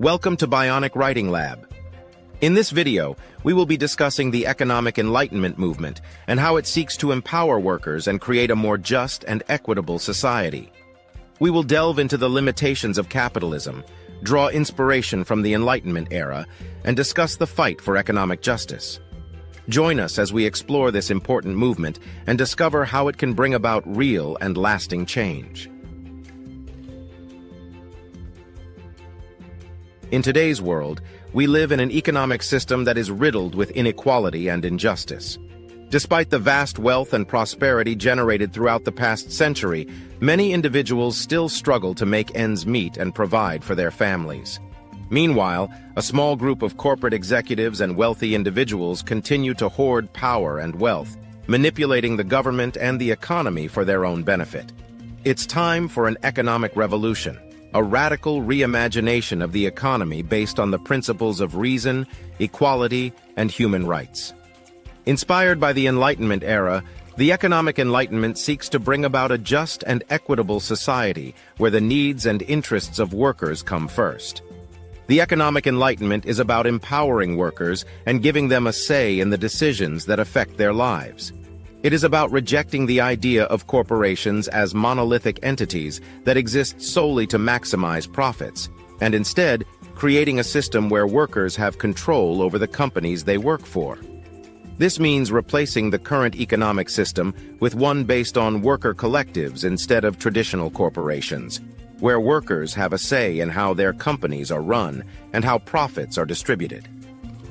Welcome to Bionic Writing Lab. In this video, we will be discussing the Economic Enlightenment movement and how it seeks to empower workers and create a more just and equitable society. We will delve into the limitations of capitalism, draw inspiration from the Enlightenment era, and discuss the fight for economic justice. Join us as we explore this important movement and discover how it can bring about real and lasting change. In today's world, we live in an economic system that is riddled with inequality and injustice. Despite the vast wealth and prosperity generated throughout the past century, many individuals still struggle to make ends meet and provide for their families. Meanwhile, a small group of corporate executives and wealthy individuals continue to hoard power and wealth, manipulating the government and the economy for their own benefit. It's time for an economic revolution, a radical reimagination of the economy based on the principles of reason, equality, and human rights. Inspired by the Enlightenment era, the Economic Enlightenment seeks to bring about a just and equitable society where the needs and interests of workers come first. The Economic Enlightenment is about empowering workers and giving them a say in the decisions that affect their lives. It is about rejecting the idea of corporations as monolithic entities that exist solely to maximize profits, and instead creating a system where workers have control over the companies they work for. This means replacing the current economic system with one based on worker collectives instead of traditional corporations, where workers have a say in how their companies are run and how profits are distributed.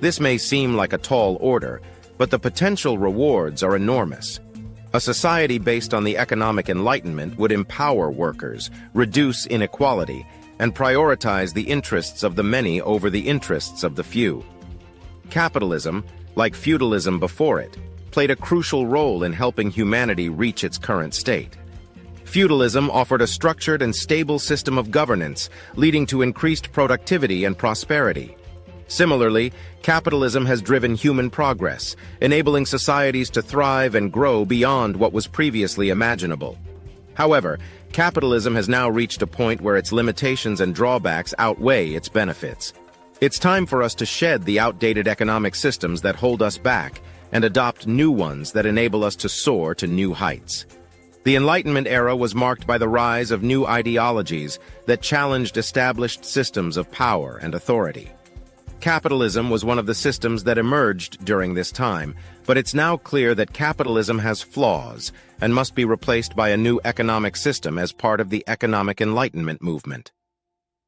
This may seem like a tall order, but the potential rewards are enormous. A society based on the Economic Enlightenment would empower workers, reduce inequality, and prioritize the interests of the many over the interests of the few. Capitalism, like feudalism before it, played a crucial role in helping humanity reach its current state. Feudalism offered a structured and stable system of governance, leading to increased productivity and prosperity. Similarly, capitalism has driven human progress, enabling societies to thrive and grow beyond what was previously imaginable. However, capitalism has now reached a point where its limitations and drawbacks outweigh its benefits. It's time for us to shed the outdated economic systems that hold us back and adopt new ones that enable us to soar to new heights. The Enlightenment era was marked by the rise of new ideologies that challenged established systems of power and authority. Capitalism was one of the systems that emerged during this time, but it's now clear that capitalism has flaws and must be replaced by a new economic system as part of the Economic Enlightenment movement.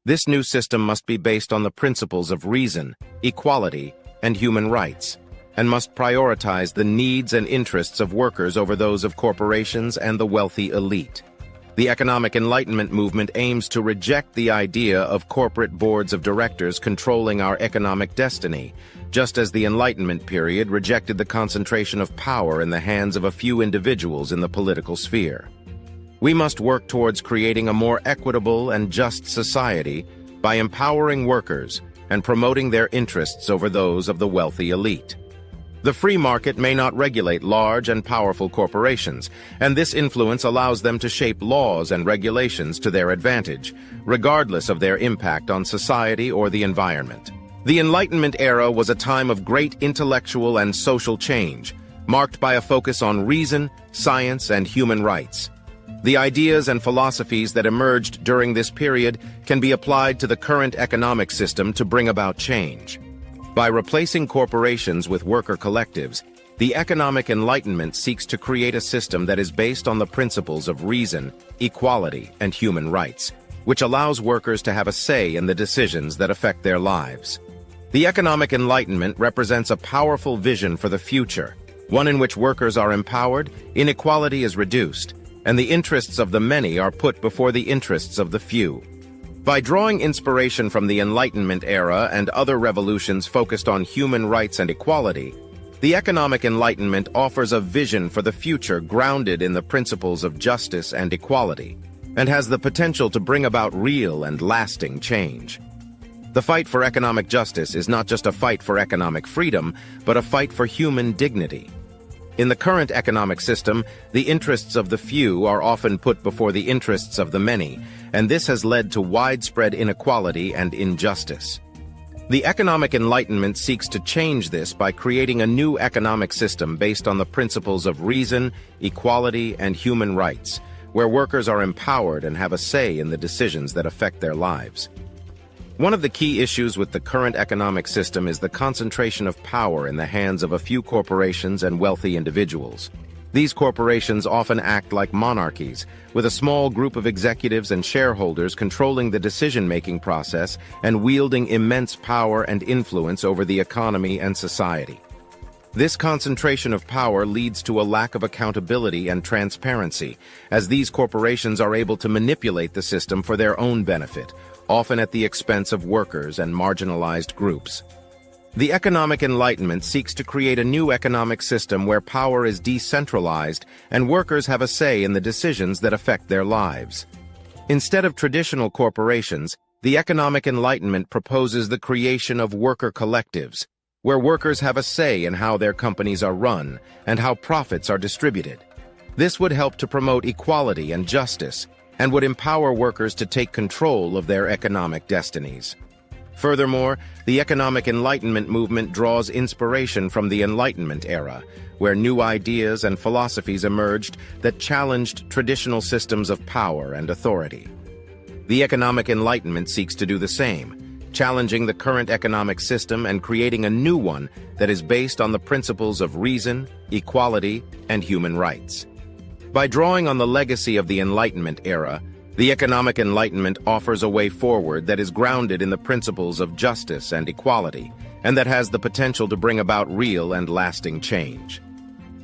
This new system must be based on the principles of reason, equality, and human rights, and must prioritize the needs and interests of workers over those of corporations and the wealthy elite. The Economic Enlightenment movement aims to reject the idea of corporate boards of directors controlling our economic destiny, just as the Enlightenment period rejected the concentration of power in the hands of a few individuals in the political sphere. We must work towards creating a more equitable and just society by empowering workers and promoting their interests over those of the wealthy elite. The free market may not regulate large and powerful corporations, and this influence allows them to shape laws and regulations to their advantage, regardless of their impact on society or the environment. The Enlightenment era was a time of great intellectual and social change, marked by a focus on reason, science, and human rights. The ideas and philosophies that emerged during this period can be applied to the current economic system to bring about change. By replacing corporations with worker collectives, the Economic Enlightenment seeks to create a system that is based on the principles of reason, equality, and human rights, which allows workers to have a say in the decisions that affect their lives. The Economic Enlightenment represents a powerful vision for the future, one in which workers are empowered, inequality is reduced, and the interests of the many are put before the interests of the few. By drawing inspiration from the Enlightenment era and other revolutions focused on human rights and equality, the Economic Enlightenment offers a vision for the future grounded in the principles of justice and equality, and has the potential to bring about real and lasting change. The fight for economic justice is not just a fight for economic freedom, but a fight for human dignity. In the current economic system, the interests of the few are often put before the interests of the many, and this has led to widespread inequality and injustice. The Economic Enlightenment seeks to change this by creating a new economic system based on the principles of reason, equality, and human rights, where workers are empowered and have a say in the decisions that affect their lives. One of the key issues with the current economic system is the concentration of power in the hands of a few corporations and wealthy individuals. These corporations often act like monarchies, with a small group of executives and shareholders controlling the decision-making process and wielding immense power and influence over the economy and society. This concentration of power leads to a lack of accountability and transparency, as these corporations are able to manipulate the system for their own benefit, often at the expense of workers and marginalized groups. The Economic Enlightenment seeks to create a new economic system where power is decentralized and workers have a say in the decisions that affect their lives. Instead of traditional corporations, the Economic Enlightenment proposes the creation of worker collectives, where workers have a say in how their companies are run and how profits are distributed. This would help to promote equality and justice, and would empower workers to take control of their economic destinies. Furthermore, the Economic Enlightenment movement draws inspiration from the Enlightenment era, where new ideas and philosophies emerged that challenged traditional systems of power and authority. The Economic Enlightenment seeks to do the same, challenging the current economic system and creating a new one that is based on the principles of reason, equality, and human rights. By drawing on the legacy of the Enlightenment era, the Economic Enlightenment offers a way forward that is grounded in the principles of justice and equality, and that has the potential to bring about real and lasting change.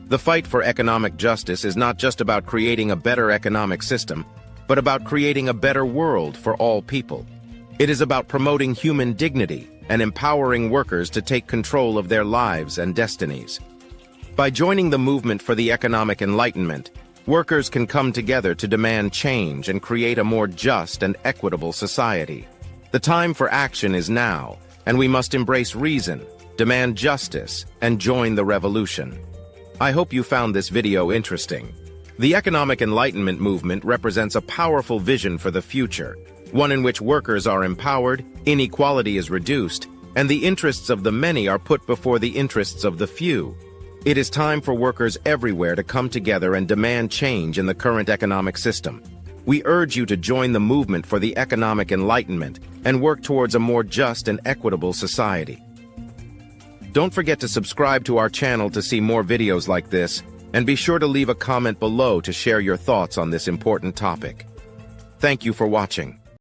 The fight for economic justice is not just about creating a better economic system, but about creating a better world for all people. It is about promoting human dignity and empowering workers to take control of their lives and destinies. By joining the movement for the Economic Enlightenment, workers can come together to demand change and create a more just and equitable society. The time for action is now, and we must embrace reason, demand justice, and join the revolution. I hope you found this video interesting. The Economic Enlightenment movement represents a powerful vision for the future, one in which workers are empowered, inequality is reduced, and the interests of the many are put before the interests of the few. It is time for workers everywhere to come together and demand change in the current economic system. We urge you to join the movement for the Economic Enlightenment and work towards a more just and equitable society. Don't forget to subscribe to our channel to see more videos like this, and be sure to leave a comment below to share your thoughts on this important topic. Thank you for watching.